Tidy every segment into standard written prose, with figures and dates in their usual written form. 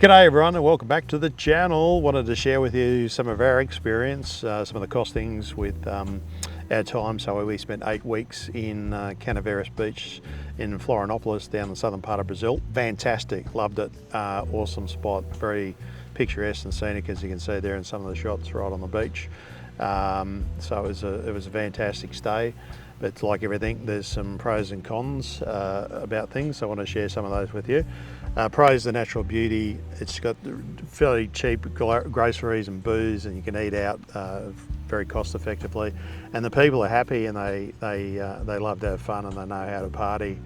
G'day everyone and welcome back to the channel. Wanted to share with you some of our experience, some of the costings with our time. So we spent 8 weeks in Canaveral Beach in Florianópolis down the southern part of Brazil. Fantastic, loved it, awesome spot, very picturesque and scenic as you can see there in some of the shots right on the beach. So it was a fantastic stay. But like everything, there's some pros and cons about things, so I want to share some of those with you. Pros, the natural beauty. It's got fairly cheap groceries and booze, and you can eat out very cost effectively. And the people are happy, and they love to have fun, and they know how to party.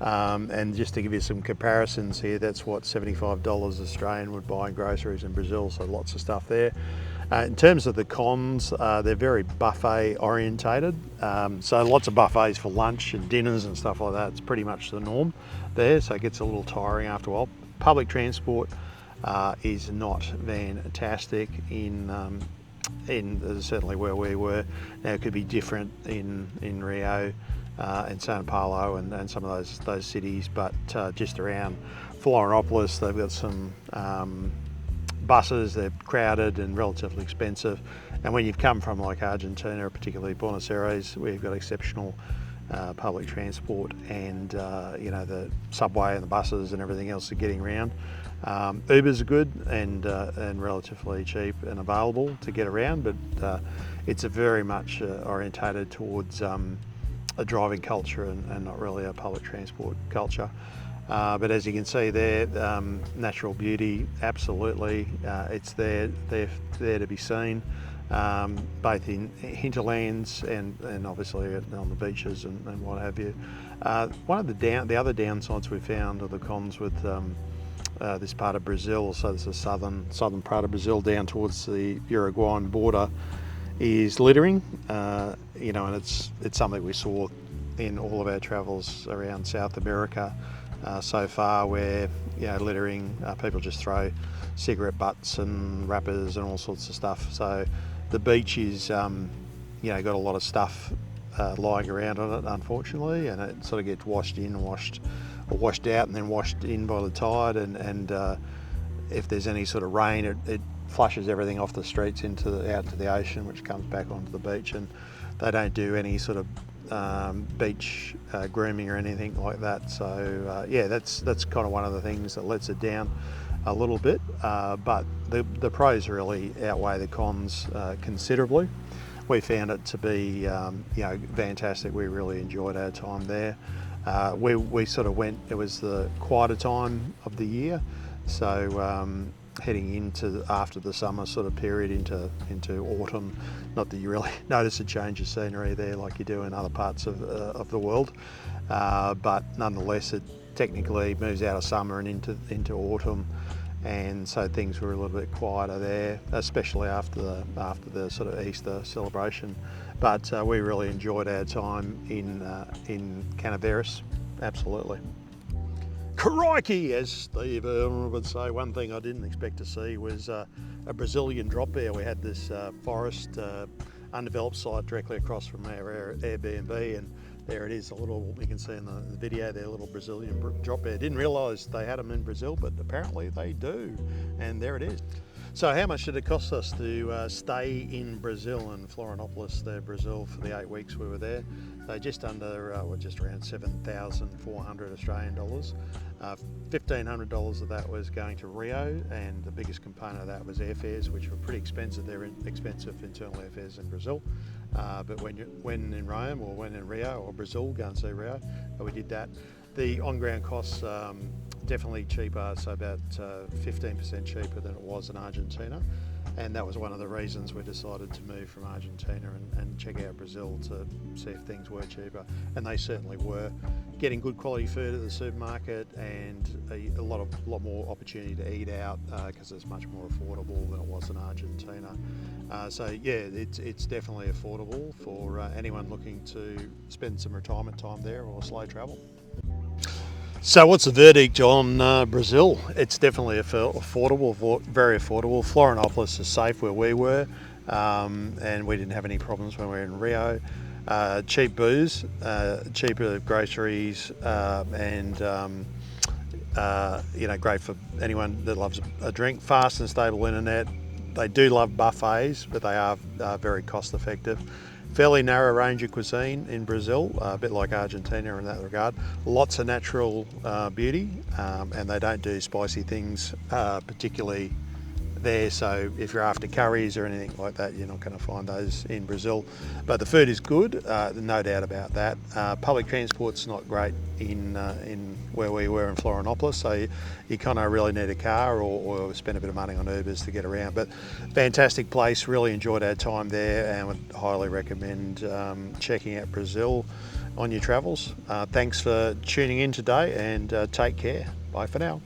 And just to give you some comparisons here, that's what $75 Australian would buy in groceries in Brazil, so lots of stuff there. In terms of the cons, they're very buffet orientated, so lots of buffets for lunch and dinners and stuff like that. It's pretty much the norm there, so it gets a little tiring after a while. Public transport is not fantastic in certainly where we were. Now it could be different in Rio and Sao Paulo and some of those cities, but just around Florianópolis they've got some buses. They're crowded and relatively expensive, and when you've come from like Argentina, particularly Buenos Aires, we've got exceptional public transport, and you know, the subway and the buses and everything else are getting around. Ubers are good and relatively cheap and available to get around, but it's a very much orientated towards a driving culture and not really a public transport culture. But as you can see there, natural beauty, absolutely, it's there to be seen, both in hinterlands and obviously on the beaches and what have you. One of the other downsides we found, or the cons with this part of Brazil, so this is the southern part of Brazil down towards the Uruguayan border, is littering. You know, and it's something we saw in all of our travels around South America so far, where, you know, littering, people just throw cigarette butts and wrappers and all sorts of stuff. So the beach is, you know, got a lot of stuff lying around on it, unfortunately, and it sort of gets washed out and then washed in by the tide, and if there's any sort of rain, it flushes everything off the streets out to the ocean, which comes back onto the beach. And they don't do any sort of beach grooming or anything like that. So yeah, that's kind of one of the things that lets it down a little bit, but the pros really outweigh the cons considerably. We found it to be you know, fantastic. We really enjoyed our time there. We sort of went, it was the quieter time of the year, so heading into after the summer sort of period into autumn. Not that you really notice a change of scenery there like you do in other parts of the world, but nonetheless it technically moves out of summer and into autumn, and so things were a little bit quieter there, especially after the sort of Easter celebration. But we really enjoyed our time in Canaveral, absolutely. Crikey, as Steve would say. One thing I didn't expect to see was a Brazilian drop bear. We had this forest undeveloped site directly across from our Airbnb, and there it is, a little, you can see in the video there, a little Brazilian drop bear. Didn't realise they had them in Brazil, but apparently they do, and there it is. So how much did it cost us to stay in Brazil, in Florianópolis, Brazil, for the 8 weeks we were there? So just under, just around 7,400 Australian dollars. $1,500 of that was going to Rio, and the biggest component of that was airfares, which were pretty expensive. They're expensive internal airfares in Brazil, but when in Rome or when in Rio or Brazil, go and see Rio, we did that. The on-ground costs, definitely cheaper, so about 15% cheaper than it was in Argentina, and that was one of the reasons we decided to move from Argentina and check out Brazil, to see if things were cheaper, and they certainly were. Getting good quality food at the supermarket, and a lot more opportunity to eat out because it's much more affordable than it was in Argentina. So yeah, it's definitely affordable for anyone looking to spend some retirement time there or slow travel. So what's the verdict on Brazil? It's definitely affordable, very affordable. Florianópolis is safe where we were, and we didn't have any problems when we were in Rio. Cheap booze, cheaper groceries, and You know, great for anyone that loves a drink. Fast and stable internet. They do love buffets, but they are very cost effective. Fairly narrow range of cuisine in Brazil, a bit like Argentina in that regard. Lots of natural beauty, and they don't do spicy things particularly there, so if you're after curries or anything like that, you're not going to find those in Brazil. But the food is good, no doubt about that. Public transport's not great in where we were in Florianópolis, so you kind of really need a car or spend a bit of money on Ubers to get around. But fantastic place, really enjoyed our time there, and would highly recommend checking out Brazil on your travels. Thanks for tuning in today, and take care. Bye for now.